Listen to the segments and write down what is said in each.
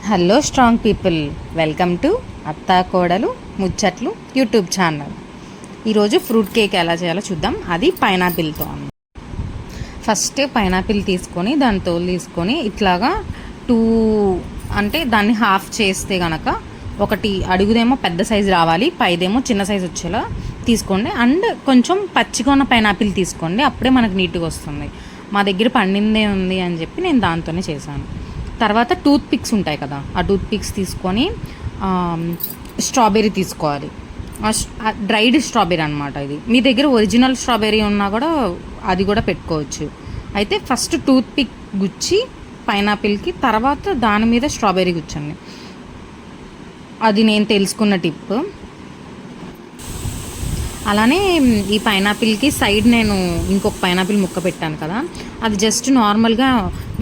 Hello strong people, welcome to అత్తా కోడలు ముచ్చట్లు యూట్యూబ్ ఛానల్. ఈరోజు ఫ్రూట్ కేక్ ఎలా చేయాలో చూద్దాం. అది పైనాపిల్తో. ఫస్ట్ పైనాపిల్ తీసుకొని దాని తోలు తీసుకొని ఇట్లాగా అంటే దాన్ని హాఫ్ చేస్తే కనుక ఒకటి అడుగుదేమో పెద్ద సైజు రావాలి, పైదేమో చిన్న సైజు వచ్చేలా తీసుకోండి. అండ్ కొంచెం పచ్చిగా ఉన్న పైనాపిల్ తీసుకోండి, అప్పుడే మనకు నీట్గా వస్తుంది. మా దగ్గర పండిందే ఉంది అని చెప్పి నేను దాంతోనే చేశాను. తర్వాత టూత్ పిక్స్ ఉంటాయి కదా, ఆ టూత్ పిక్స్ తీసుకొని స్ట్రాబెర్రీ తీసుకోవాలి. డ్రైడ్ స్ట్రాబెర్రీ అనమాట. ఇది మీ దగ్గర ఒరిజినల్ స్ట్రాబెర్రీ ఉన్నా కూడా అది కూడా పెట్టుకోవచ్చు. అయితే ఫస్ట్ టూత్ పిక్ గుచ్చి పైనాపిల్కి, తర్వాత దాని మీద స్ట్రాబెర్రీ గుచ్చండి. అది నేను తెలుసుకున్న టిప్. అలానే ఈ పైనాపిల్కి సైడ్ నేను ఇంకొక పైనాపిల్ ముక్క పెట్టాను కదా, అది జస్ట్ నార్మల్గా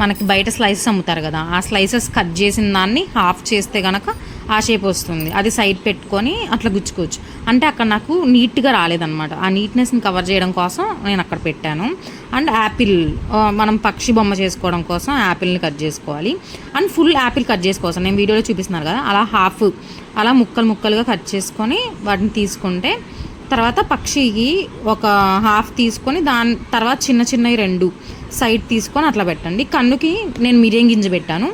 మనకి బయట స్లైసెస్ అమ్ముతారు కదా, ఆ స్లైసెస్ కట్ చేసిన దాన్ని హాఫ్ చేస్తే కనుక ఆ షేప్ వస్తుంది. అది సైడ్ పెట్టుకొని అట్లా గుచ్చుకోవచ్చు. అంటే అక్కడ నాకు నీట్గా రాలేదన్నమాట. ఆ నీట్నెస్ని కవర్ చేయడం కోసం నేను అక్కడ పెట్టాను. అండ్ యాపిల్, మనం పక్షి బొమ్మ చేసుకోవడం కోసం యాపిల్ని కట్ చేసుకోవాలి. అండ్ ఫుల్ యాపిల్ కట్ చేసుకోవచ్చు. నేను వీడియోలో చూపిస్తున్నారు కదా, అలా హాఫ్ అలా ముక్కలుగా కట్ చేసుకొని వాటిని తీసుకుంటే, తర్వాత పక్షికి ఒక హాఫ్ తీసుకొని దాని తర్వాత చిన్నవి 2 సైడ్ తీసుకొని అట్లా పెట్టండి. కన్నుకి నేను మిరియం గింజ పెట్టాను.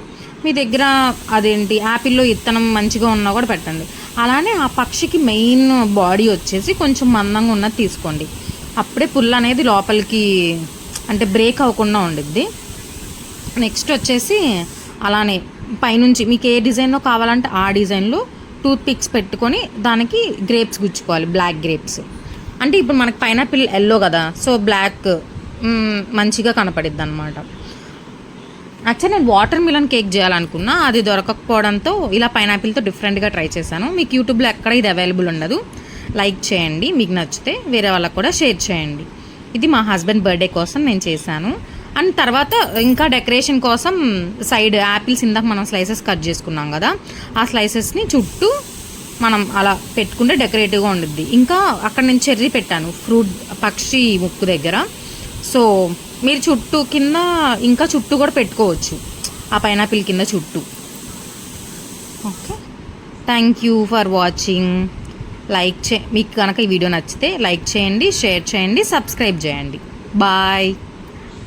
మీ దగ్గర అదేంటి యాపిల్లో ఇత్తనం మంచిగా ఉన్నా కూడా పెట్టండి. అలానే ఆ పక్షికి మెయిన్ బాడీ వచ్చేసి కొంచెం మందంగా ఉన్నది తీసుకోండి. అప్పుడే పుల్ల అనేది లోపలికి అంటే బ్రేక్ అవ్వకుండా ఉండిద్ది. నెక్స్ట్ వచ్చేసి అలానే పైనుంచి మీకు ఏ డిజైన్లో కావాలంటే ఆ డిజైన్లో టూత్ పిక్స్ పెట్టుకొని దానికి గ్రేప్స్ గుచ్చుకోవాలి, బ్లాక్ గ్రేప్స్. అంటే ఇప్పుడు మనకి పైనాపిల్ ఎల్లో కదా, సో బ్లాక్ మంచిగా కనపడిద్ది అనమాట. యాక్చువల్లీ నేను వాటర్ మిలన్ కేక్ చేయాలనుకున్నా, అది దొరకకపోవడంతో ఇలా పైనాపిల్తో డిఫరెంట్గా ట్రై చేశాను. మీకు యూట్యూబ్లో ఎక్కడ ఇది అవైలబుల్ ఉండదు. లైక్ చేయండి, మీకు నచ్చితే వేరే వాళ్ళకు కూడా షేర్ చేయండి. ఇది మా హస్బెండ్ బర్త్డే కోసం నేను చేశాను. అండ్ తర్వాత ఇంకా డెకరేషన్ కోసం సైడ్ యాపిల్స్ ఇందాక మనం స్లైసెస్ కట్ చేసుకున్నాం కదా, ఆ స్లైసెస్ని చుట్టూ మనం అలా పెట్టుకుంటే డెకరేటివ్గా ఉండిద్ది. ఇంకా అక్కడ నేను చెర్రీ పెట్టాను ఫ్రూట్ పక్షి ముక్కు దగ్గర. సో మీరు చుట్టూ కింద ఇంకా చుట్టూ కూడా పెట్టుకోవచ్చు, ఆ పైనాపిల్ కింద చుట్టూ. Okay, thank you for watching. మీకు కనుక ఈ వీడియో నచ్చితే లైక్ చేయండి, షేర్ చేయండి, సబ్స్క్రైబ్ చేయండి. బాయ్.